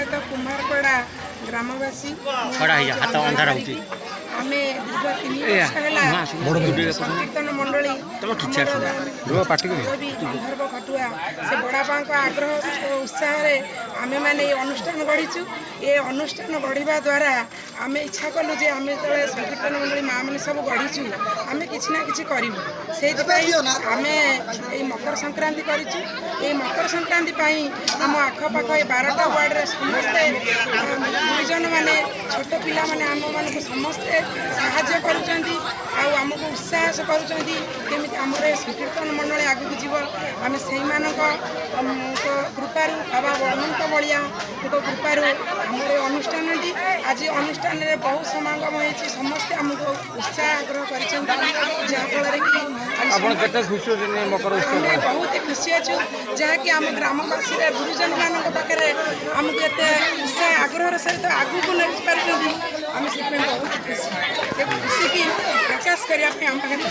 ପଞ୍ଚାୟତ କୁମାରପଡ଼ା ଗ୍ରାମବାସୀ ଆମେ ଦୀର୍ଘ 3 ବର୍ଷ ହେଲା ସଂକୀର୍ତ୍ତନ ମଣ୍ଡଳୀ ସନ୍ଦର୍ଭ ଖଟୁଆ ସେ ବଡ଼ବାପାଙ୍କ ଆଗ୍ରହ ଓ ଉତ୍ସାହରେ ଆମେମାନେ ଏ ଅନୁଷ୍ଠାନ ଗଢ଼ିଛୁ। ଏ ଅନୁଷ୍ଠାନ ଗଢ଼ିବା ଦ୍ୱାରା ଆମେ ଇଚ୍ଛା କଲୁ ଯେ ଆମେ ଯେତେବେଳେ ସଂକୀର୍ତ୍ତନ ମଣ୍ଡଳୀ ମାଆ ମାନେ ସବୁ ଗଢ଼ିଛୁ ଆମେ କିଛି ନା କିଛି କରିବୁ। ସେଇଥିପାଇଁ ଆମେ ଏଇ ମକର ସଂକ୍ରାନ୍ତି କରିଛୁ। ଏଇ ମକର ସଂକ୍ରାନ୍ତି ପାଇଁ ଆମ ଆଖପାଖ ଏ 12ଟା ୱାର୍ଡ଼ରେ ସମସ୍ତେ ଗୁରୁଜନମାନେ ଛୋଟ ପିଲାମାନେ ଆମମାନଙ୍କୁ ସମସ୍ତେ ସାହାଯ୍ୟ କରୁଛନ୍ତି ଆଉ ଆମକୁ ଉତ୍ସାହ କରୁଛନ୍ତି କେମିତି ଆମର ଏ ସଂକୀର୍ତ୍ତନ ମଣ୍ଡଳୀ ଆଗକୁ ଯିବ। ଆମେ ସେଇମାନଙ୍କ କୃପାରୁ ବାବା ଅନନ୍ତ ବଳିଆଙ୍କ କୃପାରୁ ଆମର ଏ ଅନୁଷ୍ଠାନଟି ଆଜି ଅନୁଷ୍ଠାନରେ ବହୁ ସମାଗମ ହେଇଛି। ସମସ୍ତେ ଆମକୁ ଉତ୍ସାହ ଆଗ୍ରହ କରିଛନ୍ତି ଯାହାଫଳରେ କି ଆମେ ବହୁତ ଖୁସି ଅଛୁ ଯାହାକି ଆମ ଗ୍ରାମବାସୀରେ ଗୁରୁଜନମାନଙ୍କ ପାଖରେ ଆମକୁ ଏତେ ଉତ୍ସାହ ଆଗ୍ରହର ସହିତ ଆଗକୁ ନେଇପାରୁଛନ୍ତି। ଆମେ ସେଥିପାଇଁ ବହୁତ ଖୁସି। ସେ ଖୁସିକି ପ୍ରକାଶ କରିବା ପାଇଁ ଆମ ପାଖରେ